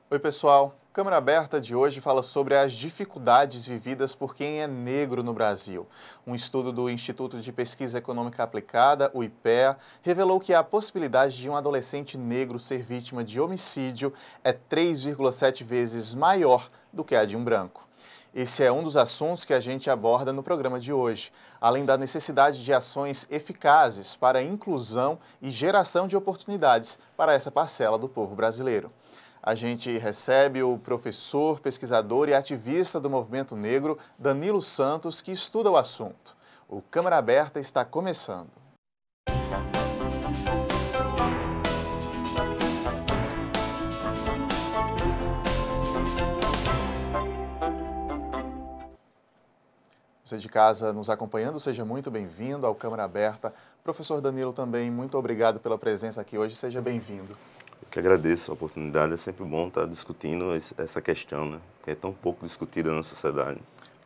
Oi, pessoal. Câmara Aberta de hoje fala sobre as dificuldades vividas por quem é negro no Brasil. Um estudo do Instituto de Pesquisa Econômica Aplicada, o IPEA, revelou que a possibilidade de um adolescente negro ser vítima de homicídio é 3,7 vezes maior do que a de um branco. Esse é um dos assuntos que a gente aborda no programa de hoje, além da necessidade de ações eficazes para a inclusão e geração de oportunidades para essa parcela do povo brasileiro. A gente recebe o professor, pesquisador e ativista do movimento negro, Danilo Santos, que estuda o assunto. O Câmara Aberta está começando. Você de casa nos acompanhando, seja muito bem-vindo ao Câmara Aberta. Professor Danilo também, muito obrigado pela presença aqui hoje, seja bem-vindo. Eu que agradeço a oportunidade, é sempre bom estar discutindo essa questão, né? Que é tão pouco discutida na sociedade.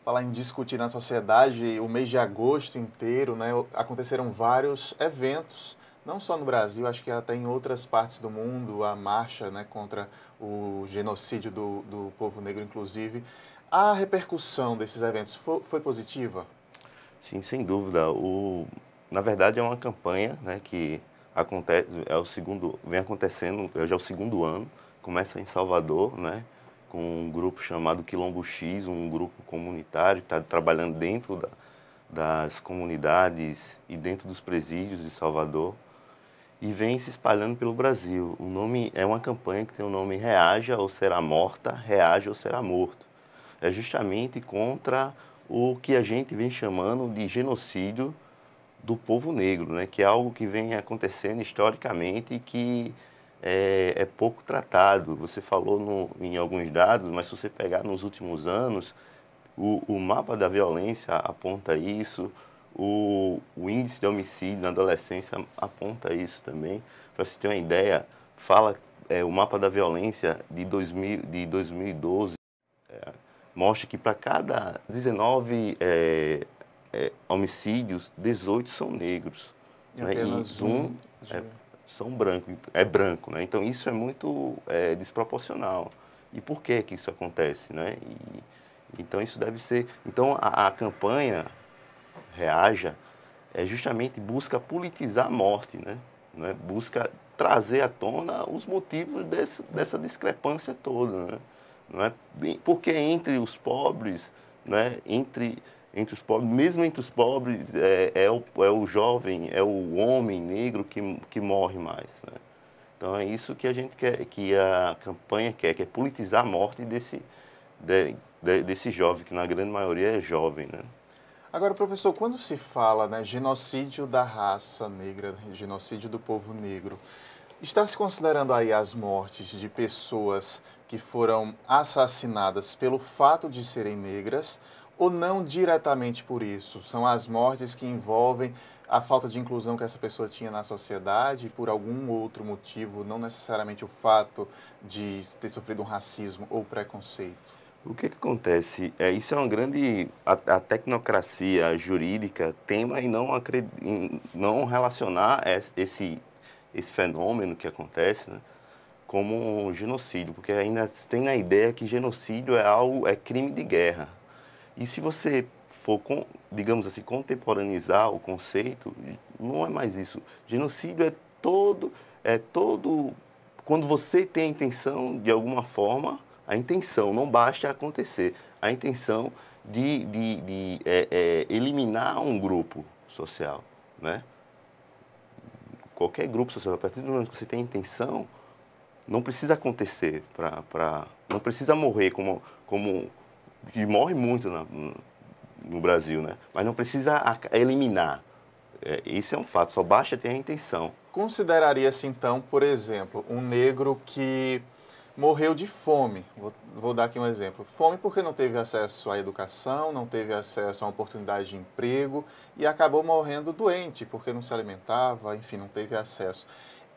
Falar em discutir na sociedade, o mês de agosto inteiro, né, aconteceram vários eventos, não só no Brasil, acho que até em outras partes do mundo, a marcha, né, contra o genocídio do povo negro, inclusive. A repercussão desses eventos foi positiva? Sim, sem dúvida. Na verdade, é uma campanha, né, que acontece, vem acontecendo, já é o segundo ano, começa em Salvador, né, com um grupo chamado Quilombo X, um grupo comunitário que está trabalhando dentro das comunidades e dentro dos presídios de Salvador e vem se espalhando pelo Brasil. O nome é uma campanha que tem o nome Reaja ou Será Morta, Reaja ou Será Morto. É justamente contra o que a gente vem chamando de genocídio do povo negro, né? Que é algo que vem acontecendo historicamente e que é pouco tratado. Você falou em alguns dados, mas se você pegar nos últimos anos, o mapa da violência aponta isso, o índice de homicídio na adolescência aponta isso também. Para você ter uma ideia, o mapa da violência de 2012 mostra que para cada 19 homicídios, 18 são negros. E Né? apenas E um é branco. Né? Então isso é muito desproporcional. E por que isso acontece? Né? Então isso deve ser... Então a campanha Reaja justamente busca politizar a morte, né? Busca trazer à tona os motivos dessa discrepância toda, né? Não é? Porque entre os pobres, né? Entre os pobres, mesmo entre os pobres, é o jovem, é o homem negro que morre mais, né? Então é isso que a gente quer, que a campanha quer, que é politizar a morte desse jovem, que na grande maioria é jovem, né? Agora, professor, quando se fala, né, genocídio da raça negra, genocídio do povo negro, está se considerando aí as mortes de pessoas que foram assassinadas pelo fato de serem negras ou não diretamente por isso? São as mortes que envolvem a falta de inclusão que essa pessoa tinha na sociedade por algum outro motivo, não necessariamente o fato de ter sofrido um racismo ou preconceito? O que acontece? Isso é uma grande... A tecnocracia jurídica tema em não relacionar esse fenômeno que acontece, né, como um genocídio, porque ainda tem a ideia que genocídio é crime de guerra. E se você for, digamos assim, contemporaneizar o conceito, não é mais isso. Genocídio é todo quando você tem a intenção, de alguma forma, a intenção, não basta acontecer, a intenção de eliminar um grupo social, né? Qualquer grupo social, a partir do momento que você tem a intenção, não precisa acontecer, não precisa morrer e morre muito no Brasil, né? Mas não precisa eliminar. Isso é um fato, só basta ter a intenção. Consideraria-se, então, por exemplo, um negro que morreu de fome. Vou dar aqui um exemplo. Fome porque não teve acesso à educação, não teve acesso a uma oportunidade de emprego e acabou morrendo doente porque não se alimentava, enfim, não teve acesso.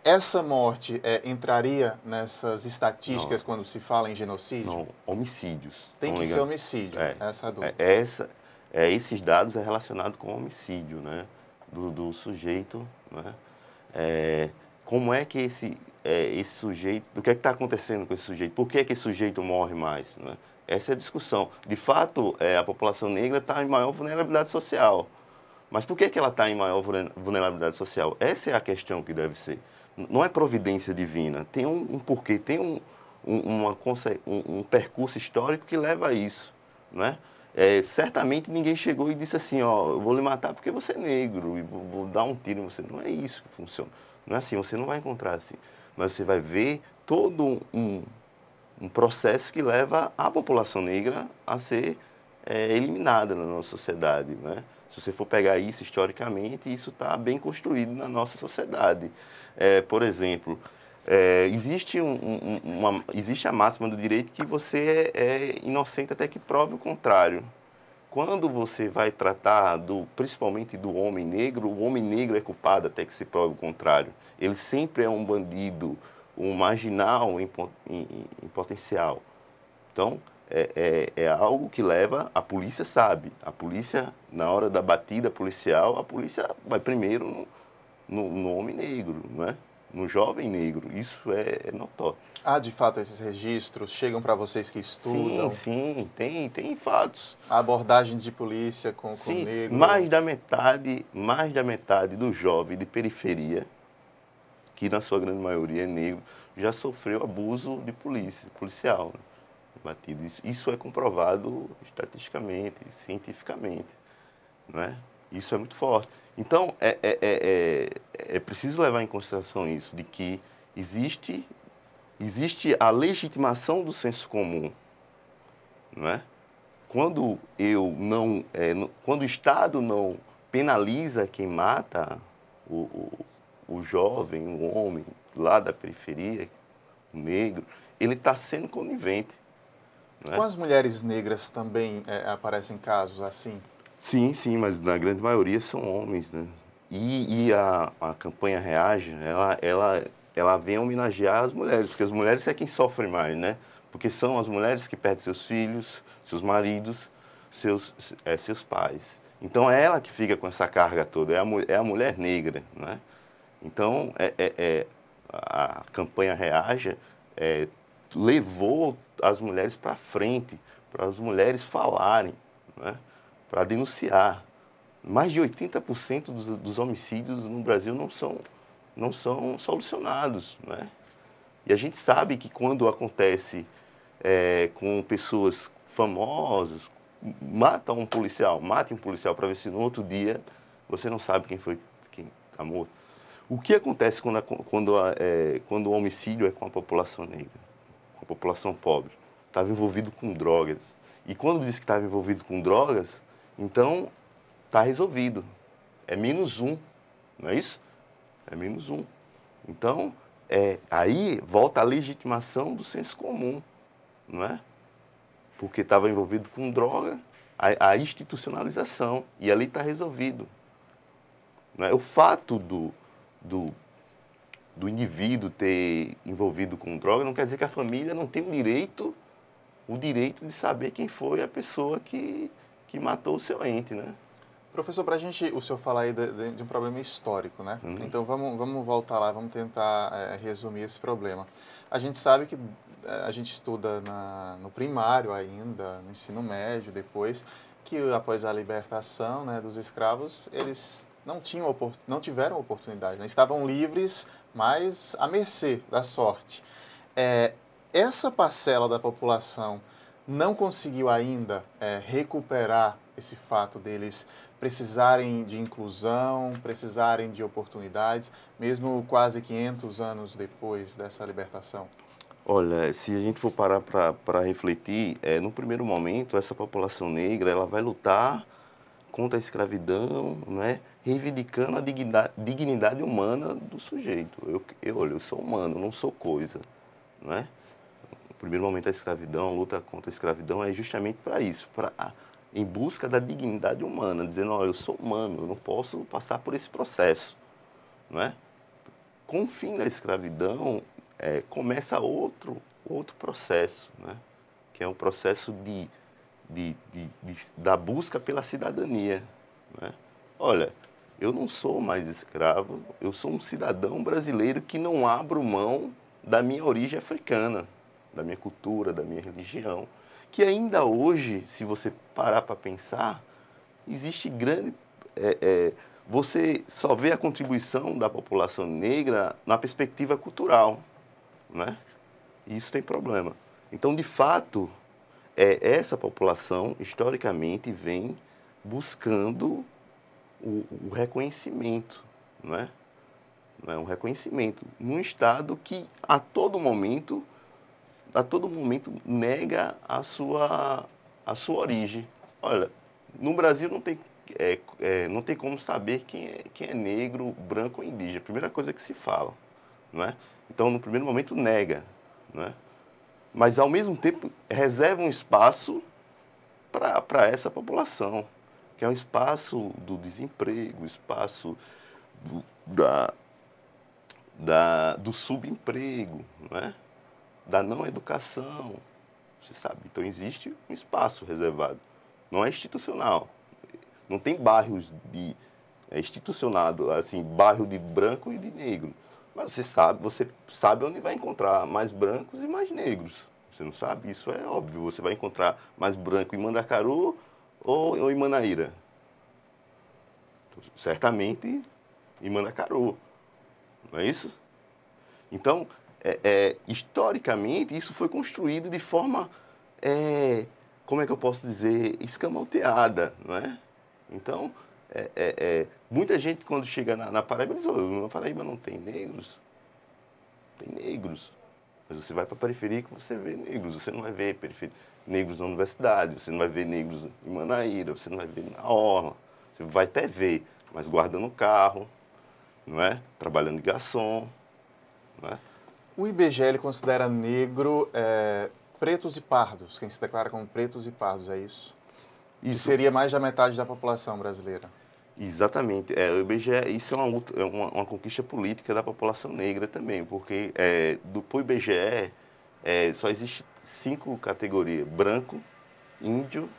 Essa morte entraria nessas estatísticas Não, quando se fala em genocídio? não, homicídios. Tem que ser homicídio, essa é a dúvida. Esses dados é relacionado com homicídio, né? Do sujeito, né? Como é que esse sujeito, do que está acontecendo com esse sujeito, por que esse sujeito morre mais, né? Essa é a discussão. De fato, a população negra está em maior vulnerabilidade social. Mas por que ela está em maior vulnerabilidade social? Essa é a questão que deve ser. Não é providência divina, tem um porquê, tem um percurso histórico que leva a isso, não é? Certamente ninguém chegou e disse assim, ó, eu vou lhe matar porque você é negro e vou dar um tiro em você. Não é isso que funciona. Não é assim, você não vai encontrar assim. Mas você vai ver todo um processo que leva a população negra a ser eliminada na nossa sociedade, né? Se você for pegar isso historicamente, isso está bem construído na nossa sociedade. Por exemplo, existe a máxima do direito que você é inocente até que prove o contrário. Quando você vai tratar principalmente do homem negro, o homem negro é culpado até que se prove o contrário. Ele sempre é um bandido, um marginal em potencial. Então, é algo que leva, a polícia sabe. A polícia, na hora da batida policial, a polícia vai primeiro no homem negro, não é? No jovem negro. Isso é notório. Ah, de fato, esses registros chegam para vocês que estudam? Sim, tem fatos. A abordagem de polícia com negro? Mais da metade do jovem de periferia, que na sua grande maioria é negro, já sofreu abuso de policial, né? Batido. Isso é comprovado estatisticamente, cientificamente, não é? Isso é muito forte. Então, é preciso levar em consideração isso, de que existe a legitimação do senso comum, não é? Quando quando o Estado não penaliza quem mata o jovem, o homem lá da periferia, o negro, ele está sendo conivente. Com as mulheres negras também aparecem casos assim? Sim, mas na grande maioria são homens, né? E a campanha Reage, ela vem homenagear as mulheres, porque as mulheres é quem sofre mais, né? Porque são as mulheres que perdem seus filhos, seus maridos, seus pais. Então é ela que fica com essa carga toda, é a mulher negra, né? Então a campanha Reaja levou as mulheres para frente, para as mulheres falarem, né? Para denunciar. Mais de 80% dos homicídios no Brasil não são solucionados, né? E a gente sabe que quando acontece com pessoas famosas, mate um policial para ver se no outro dia você não sabe quem está morto. O que acontece quando o homicídio é com a população negra, com a população pobre? Estava envolvido com drogas. E quando diz que estava envolvido com drogas, então está resolvido. É -1, não é isso? É -1. Então, aí volta a legitimação do senso comum, não é? Porque estava envolvido com droga, a institucionalização, e ali está resolvido. Não é? O fato do indivíduo ter envolvido com droga não quer dizer que a família não tem o direito de saber quem foi a pessoa que matou o seu ente, né? Professor, para a gente, o senhor falar aí de um problema histórico, né? Então vamos voltar lá, vamos tentar resumir esse problema. A gente sabe que a gente estuda no primário ainda, no ensino médio depois, que após a libertação, né, dos escravos, eles não tiveram oportunidade, né? Estavam livres, mas à mercê da sorte. Essa parcela da população não conseguiu ainda recuperar esse fato deles precisarem de inclusão, precisarem de oportunidades, mesmo quase 500 anos depois dessa libertação? Olha, se a gente for parar para refletir, no primeiro momento, essa população negra ela vai lutar contra a escravidão, né, reivindicando a dignidade humana do sujeito. Eu sou humano, não sou coisa, não é? No primeiro momento, a escravidão, a luta contra a escravidão é justamente para isso, em busca da dignidade humana, dizendo, olha, eu sou humano, eu não posso passar por esse processo, não é? Com o fim da escravidão, começa outro processo, né? Que é o processo da busca pela cidadania, né? Olha, eu não sou mais escravo, eu sou um cidadão brasileiro que não abro mão da minha origem africana, da minha cultura, da minha religião, que ainda hoje, se você parar para pensar, existe grande... você só vê a contribuição da população negra na perspectiva cultural, né? E isso tem problema. Então, de fato, essa população, historicamente, vem buscando o reconhecimento, não é? Não é um reconhecimento num Estado que a todo momento nega a sua origem. Olha, no Brasil não tem como saber quem é negro, branco ou indígena. A primeira coisa que se fala, não é? Então, no primeiro momento, nega, não é? Mas, ao mesmo tempo, reserva um espaço para essa população, que é um espaço do desemprego, espaço do subemprego, não é? Da não educação, você sabe. Então, existe um espaço reservado. Não é institucional. Não tem bairros institucionado, assim, bairro de branco e de negro. Mas você sabe onde vai encontrar mais brancos e mais negros. Você não sabe? Isso é óbvio. Você vai encontrar mais branco em Mandacaru ou em Manaíra. Certamente em Mandacaru. Não é isso? Então, historicamente, isso foi construído de forma, como é que eu posso dizer, escamoteada, não é? Então, muita gente, quando chega na Paraíba, diz: na Paraíba não tem negros? Tem negros. Mas você vai para a periferia que você vê negros. Você não vai ver negros na universidade, você não vai ver negros em Manaíra, você não vai ver na orla. Você vai até ver, mas guardando o carro, não é? Trabalhando de garçom, não é? O IBGE ele considera negro pretos e pardos, quem se declara como pretos e pardos, é isso? Que seria mais da metade da população brasileira. Exatamente. O IBGE, isso é uma conquista política da população negra também, porque pro IBGE só existe 5 categorias: branco, índio,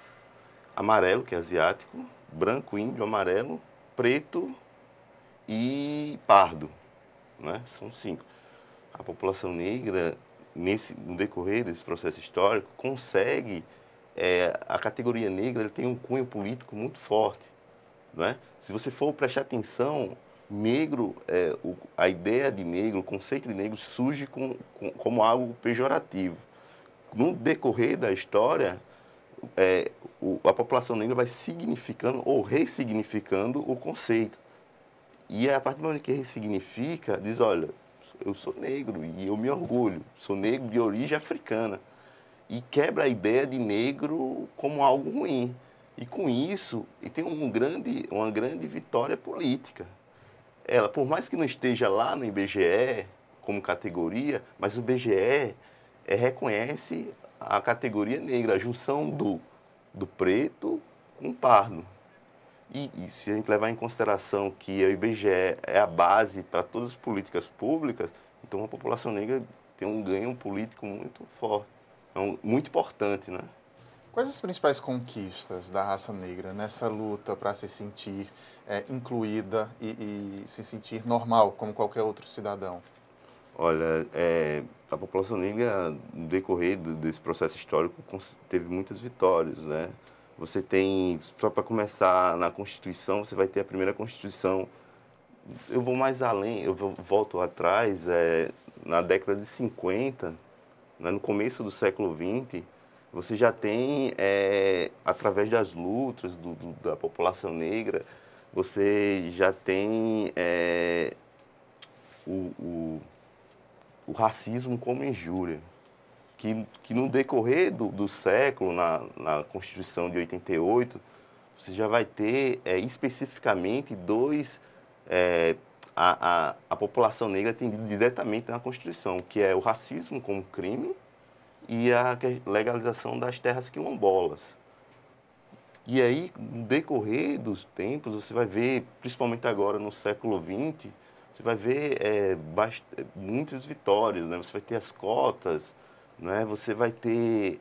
amarelo, que é asiático, branco, índio, amarelo, preto e pardo, né? São 5. A população negra, no decorrer desse processo histórico, consegue... a categoria negra ele tem um cunho político muito forte, não é? Se você for prestar atenção, negro, a ideia de negro, o conceito de negro surge como algo pejorativo. No decorrer da história, a população negra vai significando ou ressignificando o conceito. E a partir do momento que ressignifica, diz: olha, eu sou negro e eu me orgulho, sou negro de origem africana. E quebra a ideia de negro como algo ruim. E com isso, tem uma grande vitória política. Ela, por mais que não esteja lá no IBGE como categoria, mas o IBGE reconhece a categoria negra, a junção do preto com o pardo. E se a gente levar em consideração que o IBGE é a base para todas as políticas públicas, então a população negra tem um ganho político muito forte. Muito importante, né? Quais as principais conquistas da raça negra nessa luta para se sentir incluída e se sentir normal, como qualquer outro cidadão? Olha, a população negra, no decorrer desse processo histórico, teve muitas vitórias, né? Você tem, só para começar, na Constituição, você vai ter a primeira Constituição. Eu vou mais além, volto atrás, na década de 50, no começo do século XX, você já tem, através das lutas da população negra, você já tem o racismo como injúria, que no decorrer do século, na Constituição de 88, você já vai ter especificamente a população negra atendido diretamente na Constituição, que é o racismo como crime e a legalização das terras quilombolas. E aí, no decorrer dos tempos, você vai ver, principalmente agora no século XX, você vai ver muitas vitórias, né? Você vai ter as cotas, né? Você vai ter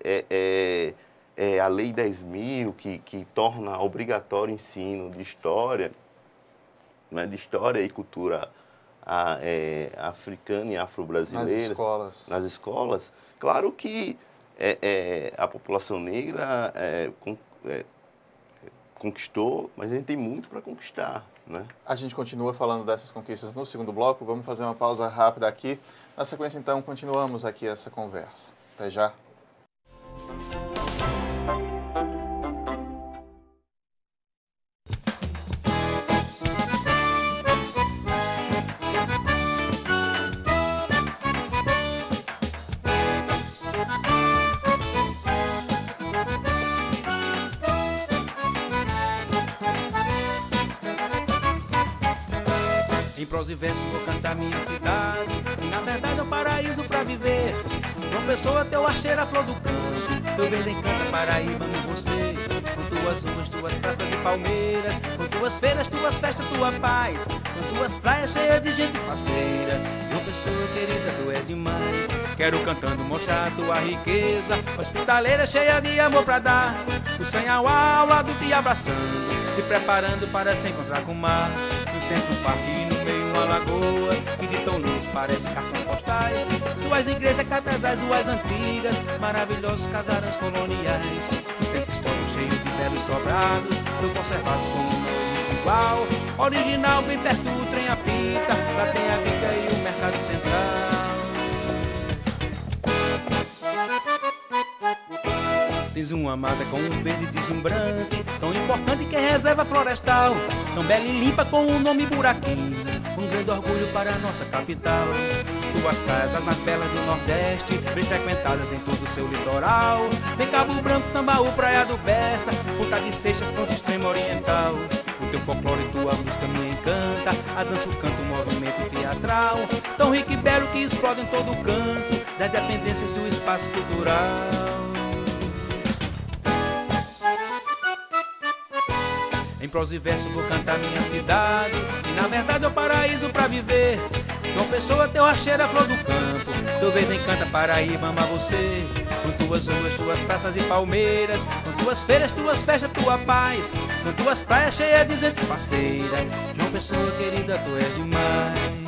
a Lei 10.000, que torna obrigatório o ensino de história. né, de história e cultura africana e afro-brasileira. Nas escolas. Claro que a população negra conquistou, mas a gente tem muito para conquistar, né? A gente continua falando dessas conquistas no segundo bloco. Vamos fazer uma pausa rápida aqui. Na sequência, então, continuamos aqui essa conversa. Até já. Em prosa e verso vou cantar minha cidade, e na verdade é um paraíso pra viver. João Pessoa, teu archeiro, a flor do campo, teu verde encanta Paraíba com você. Com tuas ruas, tuas praças e palmeiras, com tuas feiras, tuas festas, tua paz, com tuas praias cheias de gente faceira. João Pessoa, querida, tu é demais. Quero cantando mostrar tua riqueza, hospitaleira cheia de amor pra dar. O Sanhauá ao lado te abraçando, se preparando para se encontrar com o mar. No centro do parque, no meio uma lagoa, que de tão longe parece cartões postais. Suas igrejas, catedrais, ruas antigas, maravilhosos casarões coloniais. O centro histórico cheio de belos sobrados, tão conservados como um novo igual. Original, bem perto do trem apita, lá tem a Bica e o Mercado Central. Tens uma mata com um verde deslumbrante, tão importante que é reserva florestal, tão bela e limpa com o nome Buraquinho, um grande orgulho para a nossa capital. Tuas casas nas belas do Nordeste, bem frequentadas em todo o seu litoral. Tem Cabo Branco, Tambaú, Praia do Bessa, Ponta de Seixas, ponto extremo oriental. O teu folclore e tua música me encanta, a dança, o canto, o movimento teatral, tão rico e belo que explode em todo o canto das dependências do espaço cultural. Em prosa e verso vou cantar minha cidade, e na verdade é o paraíso pra viver. João Pessoa, teu archeiro, a flor do campo, teu verde encanta Paraíba, ama você. Com tuas ruas, tuas praças e palmeiras, com tuas feiras, tuas festas, tua paz, com tuas praias cheias de gente parceira. João Pessoa, querida, tu és demais.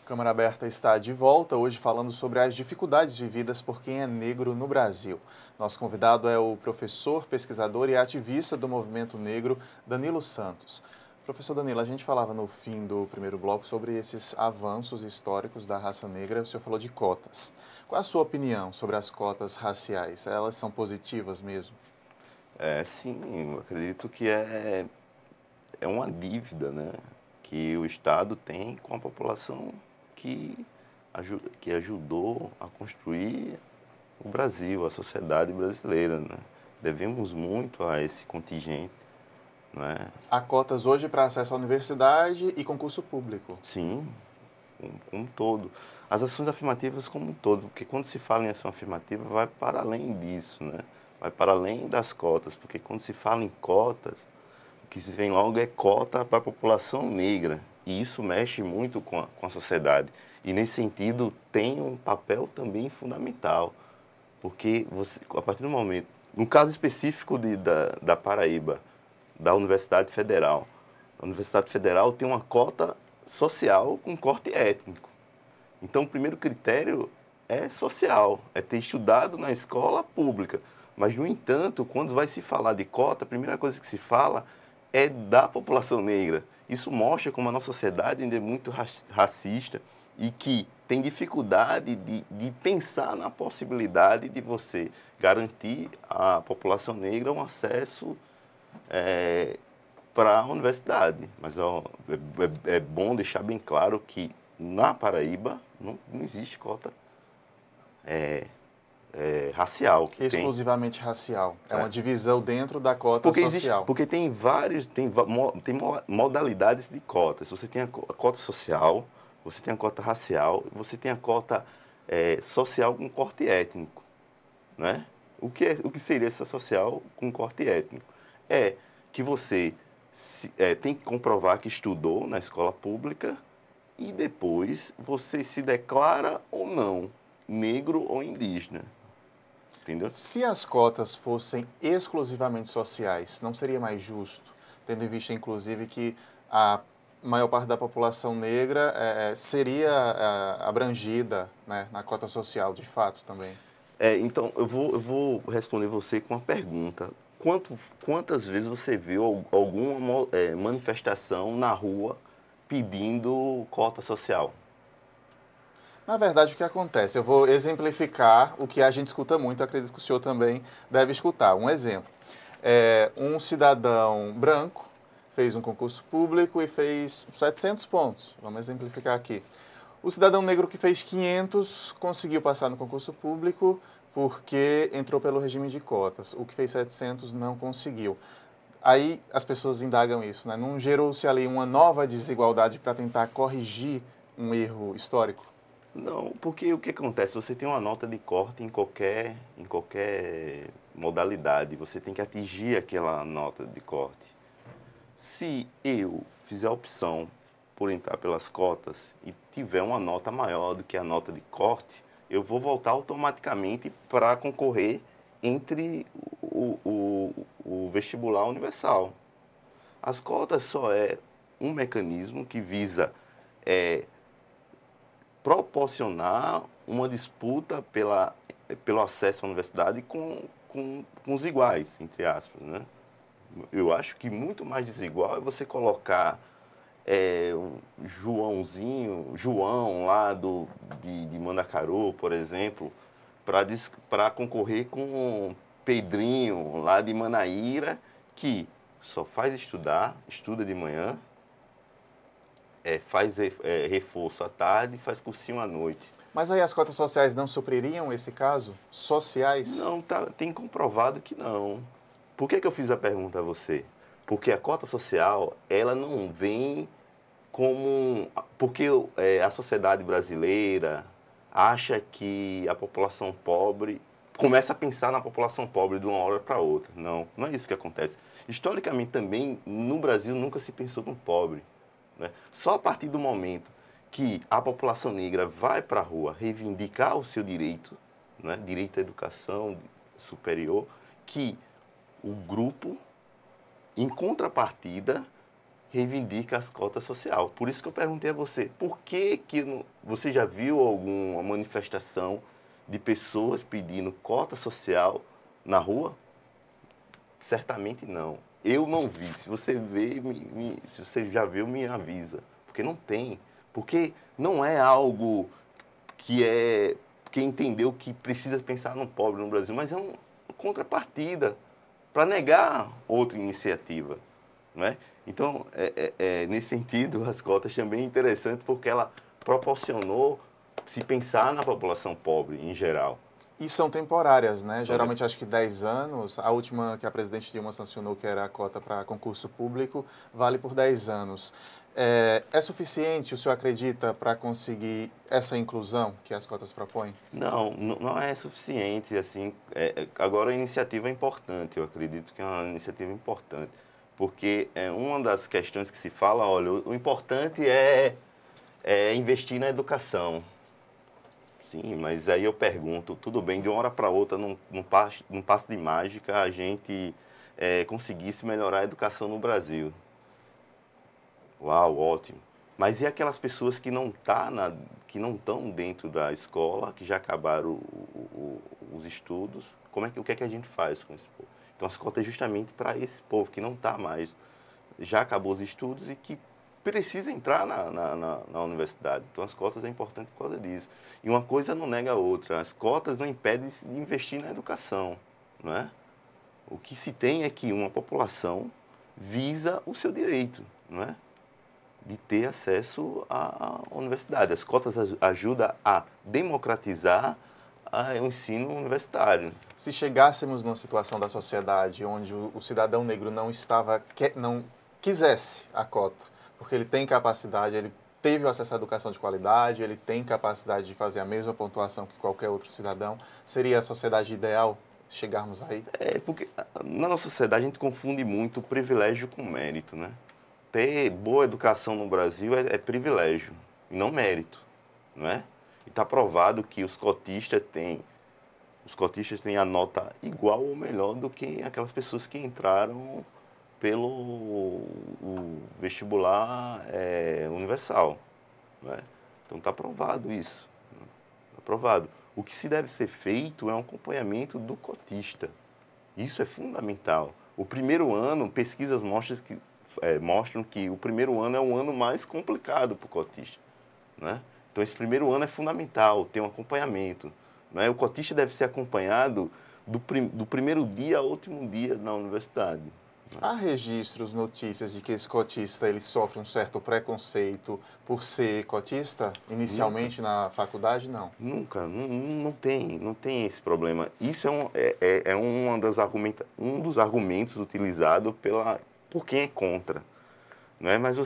Câmara Aberta está de volta, hoje falando sobre as dificuldades vividas por quem é negro no Brasil. Nosso convidado é o professor, pesquisador e ativista do movimento negro, Danilo Santos. Professor Danilo, a gente falava no fim do primeiro bloco sobre esses avanços históricos da raça negra, o senhor falou de cotas. Qual a sua opinião sobre as cotas raciais? Elas são positivas mesmo? Sim, eu acredito que é uma dívida, né, que o Estado tem com a população que ajudou a construir o Brasil, a sociedade brasileira, né? Devemos muito a esse contingente, né? Há cotas hoje para acesso à universidade e concurso público. Sim, como um todo. As ações afirmativas como um todo, porque quando se fala em ação afirmativa vai para além disso, né? Vai para além das cotas, porque quando se fala em cotas, o que se vem logo é cota para a população negra. E isso mexe muito com a sociedade. E, nesse sentido, tem um papel também fundamental. Porque, a partir do momento... No caso específico da Paraíba, da Universidade Federal, a Universidade Federal tem uma cota social com corte étnico. Então, o primeiro critério é social, é ter estudado na escola pública. Mas, no entanto, quando vai se falar de cota, a primeira coisa que se fala é da população negra. Isso mostra como a nossa sociedade ainda é muito racista e que tem dificuldade de pensar na possibilidade de você garantir à população negra um acesso para a universidade. Mas é bom deixar bem claro que na Paraíba não existe cota racial. Exclusivamente racial. É uma divisão dentro da cota social. Porque tem modalidades de cotas. Você tem a cota social, você tem a cota racial, você tem a cota social com corte étnico, né? O que seria essa social com corte étnico? É que você tem que comprovar que estudou na escola pública e depois você se declara ou não negro ou indígena. Entendeu? Se as cotas fossem exclusivamente sociais, não seria mais justo, tendo em vista, inclusive, que a maior parte da população negra seria abrangida, né, na cota social, de fato, também? Então, eu vou responder você com uma pergunta. Quantas vezes você viu alguma manifestação na rua pedindo cota social? Na verdade, o que acontece? Eu vou exemplificar o que a gente escuta muito, acredito que o senhor também deve escutar. Um exemplo. Um cidadão branco fez um concurso público e fez 700 pontos. Vamos exemplificar aqui. O cidadão negro que fez 500 conseguiu passar no concurso público porque entrou pelo regime de cotas. O que fez 700 não conseguiu. Aí as pessoas indagam isso, né? Não gerou-se ali uma nova desigualdade para tentar corrigir um erro histórico? Não, porque o que acontece? Você tem uma nota de corte em qualquer modalidade, você tem que atingir aquela nota de corte. Se eu fizer a opção por entrar pelas cotas e tiver uma nota maior do que a nota de corte, eu vou voltar automaticamente para concorrer entre o vestibular universal. As cotas só é um mecanismo que visa proporcionar uma disputa pelo acesso à universidade com os iguais, entre aspas, né? Eu acho que muito mais desigual é você colocar um João lá de Mandacaru, por exemplo, para concorrer com Pedrinho lá de Manaíra, que só faz estuda de manhã, faz reforço à tarde e faz cursinho à noite. Mas aí as cotas sociais não supririam esse caso? Sociais? Não, tem comprovado que não. Por que eu fiz a pergunta a você? Porque a cota social, ela não vem como... Porque a sociedade brasileira acha que a população pobre... Começa a pensar na população pobre de uma hora para outra. Não, não é isso que acontece. Historicamente também, no Brasil, nunca se pensou no pobre, né? Só a partir do momento que a população negra vai para a rua reivindicar o seu direito, né, direito à educação superior, que o grupo, em contrapartida, reivindica as cotas sociais. Por isso que eu perguntei a você, por que você já viu alguma manifestação de pessoas pedindo cota social na rua? Certamente não. Eu não vi. Se você vê, se você já viu, me avisa. Porque não tem. Porque não é algo que entendeu que precisa pensar no pobre no Brasil, mas é uma contrapartida para negar outra iniciativa, não é? Então, nesse sentido, as cotas também é interessante porque ela proporcionou se pensar na população pobre em geral. E são temporárias, né? Geralmente acho que 10 anos. A última que a presidente Dilma sancionou, que era a cota para concurso público, vale por 10 anos. É suficiente, o senhor acredita, para conseguir essa inclusão que as cotas propõem? Não é suficiente. Assim, agora a iniciativa é importante, eu acredito que é uma iniciativa importante. Porque uma das questões que se fala, olha, o importante é investir na educação. Sim, mas aí eu pergunto, tudo bem, de uma hora para outra, num passe de mágica, a gente conseguisse melhorar a educação no Brasil. Uau, ótimo. Mas e aquelas pessoas que não estão dentro da escola, que já acabaram os estudos? O que é que a gente faz com esse povo? Então, as cotas é justamente para esse povo que não está mais, já acabou os estudos e que precisa entrar na universidade. Então, as cotas é importante por causa disso. E uma coisa não nega a outra. As cotas não impedem de investir na educação, não é? O que se tem é que uma população visa o seu direito, não é? De ter acesso à universidade. As cotas ajudam a democratizar o ensino universitário. Se chegássemos numa situação da sociedade onde o cidadão negro não quisesse a cota, porque ele tem capacidade, ele teve o acesso à educação de qualidade, ele tem capacidade de fazer a mesma pontuação que qualquer outro cidadão. Seria a sociedade ideal chegarmos aí? Porque na nossa sociedade a gente confunde muito o privilégio com mérito, né? Ter boa educação no Brasil é privilégio, e não mérito, não é? E está provado que os cotistas têm a nota igual ou melhor do que aquelas pessoas que entraram pelo o vestibular universal, não é? Então está provado isso, está provado. O que se deve ser feito é um acompanhamento do cotista. Isso é fundamental. O primeiro ano, pesquisas mostram que o primeiro ano é o ano mais complicado para o cotista, né? Então, esse primeiro ano é fundamental, ter um acompanhamento, né? O cotista deve ser acompanhado do primeiro dia ao último dia na universidade. Há registros, notícias de que esse cotista ele sofre um certo preconceito por ser cotista? Inicialmente na faculdade, não? Nunca, não tem esse problema. Isso um dos argumentos utilizados por quem é contra, né? Mas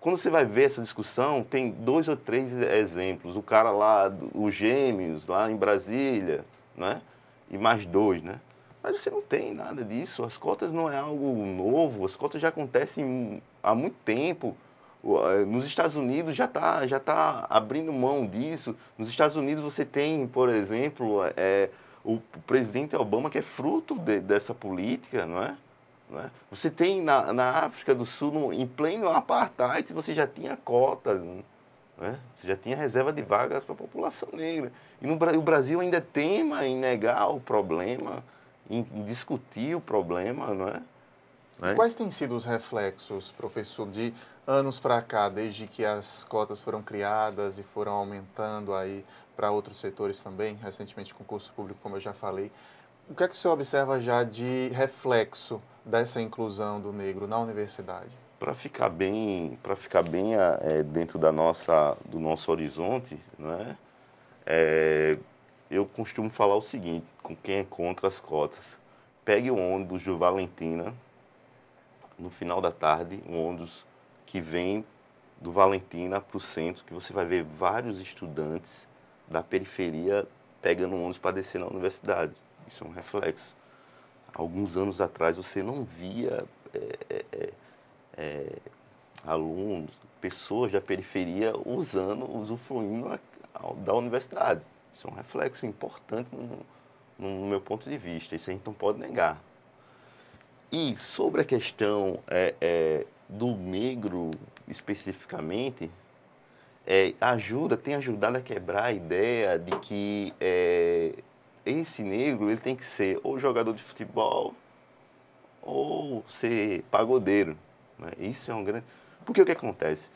quando você vai ver essa discussão, tem 2 ou 3 exemplos. O cara lá, os Gêmeos, lá em Brasília, né? E mais 2, né? Mas você não tem nada disso. As cotas não é algo novo, as cotas já acontecem há muito tempo. Nos Estados Unidos já tá abrindo mão disso. Nos Estados Unidos você tem, por exemplo, o presidente Obama, que é fruto dessa política, não é? Você tem na África do Sul, em pleno apartheid, você já tinha cota, né? Você já tinha reserva de vagas para a população negra. E o Brasil ainda tema em negar o problema, em discutir o problema, não é? Quais têm sido os reflexos, professor, de anos para cá, desde que as cotas foram criadas e foram aumentando aí para outros setores também, recentemente concurso público, como eu já falei? O que é que o senhor observa já de reflexo dessa inclusão do negro na universidade? Para ficar bem dentro do nosso horizonte, né? Eu costumo falar o seguinte, com quem é contra as cotas: pegue o ônibus do Valentina, no final da tarde, um ônibus que vem do Valentina para o centro, que você vai ver vários estudantes da periferia pegando um ônibus para descer na universidade. Isso é um reflexo. Alguns anos atrás você não via alunos, pessoas da periferia usufruindo da universidade. Isso é um reflexo importante no meu ponto de vista. Isso a gente não pode negar. E sobre a questão do negro especificamente, tem ajudado a quebrar a ideia de que esse negro ele tem que ser ou jogador de futebol ou ser pagodeiro, né? Isso é um grande... Porque o que acontece?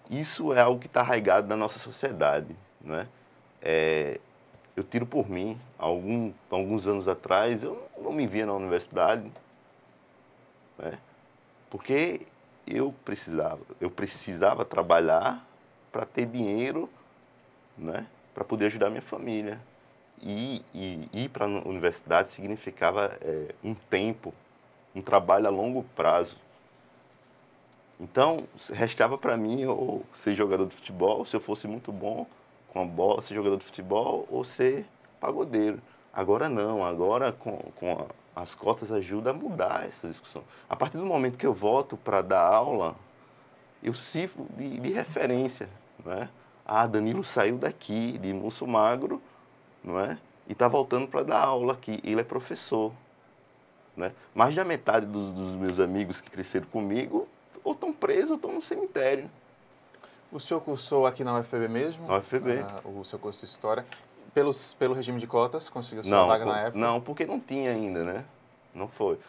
Isso é algo que está arraigado na nossa sociedade, né? Eu tiro por mim, alguns anos atrás, eu não me via na universidade, né? Porque eu precisava trabalhar para ter dinheiro, né? Para poder ajudar minha família. E ir para a universidade significava um trabalho a longo prazo. Então, restava para mim ou ser jogador de futebol, se eu fosse muito bom com a bola, ser jogador de futebol, ou ser pagodeiro. Agora não, agora com as cotas ajuda a mudar essa discussão. A partir do momento que eu volto para dar aula, eu sirvo de referência, né? Danilo saiu daqui, de Múcio Magro, não é? E está voltando para dar aula aqui. Ele é professor, né? Mais da metade dos meus amigos que cresceram comigo ou estão presos ou estão no cemitério. O senhor cursou aqui na UFPB mesmo? Na UFPB. O seu curso de História. Pelo regime de cotas, conseguiu sua vaga na época? Não, porque não tinha ainda, né? Não foi.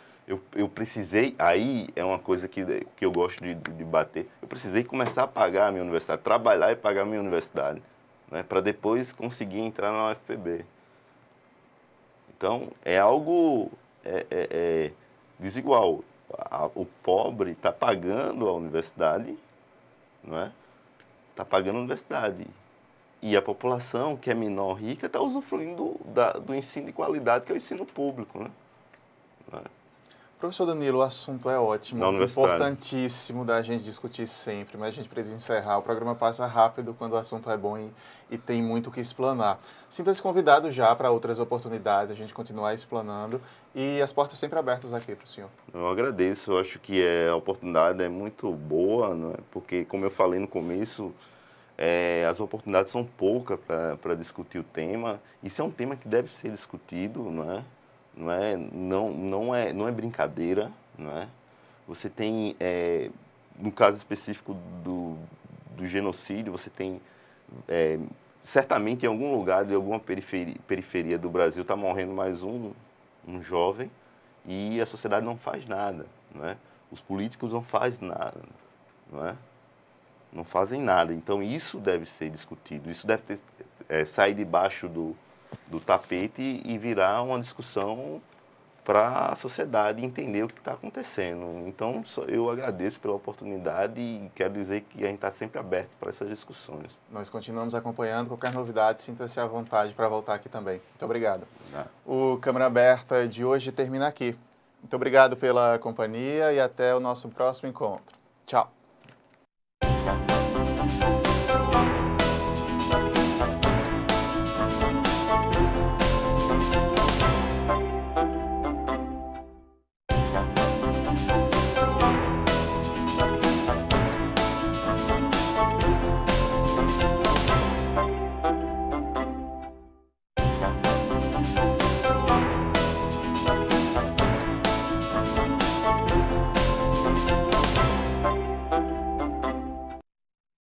Eu precisei, aí é uma coisa que eu gosto de bater, eu precisei começar a pagar a minha universidade, trabalhar e pagar a minha universidade, né? Para depois conseguir entrar na UFPB. Então, é algo desigual. O pobre está pagando a universidade, não é? Está pagando a universidade. E a população, que é menor, rica, está usufruindo do ensino de qualidade, que é o ensino público, né? Não é? Professor Danilo, o assunto é ótimo, importantíssimo da gente discutir sempre, mas a gente precisa encerrar. O programa passa rápido quando o assunto é bom e tem muito o que explanar. Sinta-se convidado já para outras oportunidades, a gente continuar explanando e as portas sempre abertas aqui para o senhor. Eu agradeço, eu acho que a oportunidade é muito boa, não é? Porque, como eu falei no começo, as oportunidades são poucas para discutir o tema. Isso é um tema que deve ser discutido, não é? Não é brincadeira, não é? Você tem, no caso específico do genocídio, você tem, certamente em algum lugar de alguma periferia do Brasil está morrendo mais um jovem e a sociedade não faz nada, não é? Os políticos não fazem nada, não é? Não fazem nada. Então isso deve ser discutido, isso deve sair debaixo do tapete e virar uma discussão para a sociedade entender o que está acontecendo. Então, eu agradeço pela oportunidade e quero dizer que a gente está sempre aberto para essas discussões. Nós continuamos acompanhando. Qualquer novidade, sinta-se à vontade para voltar aqui também. Muito obrigado. O Câmara Aberta de hoje termina aqui. Muito obrigado pela companhia e até o nosso próximo encontro. Tchau.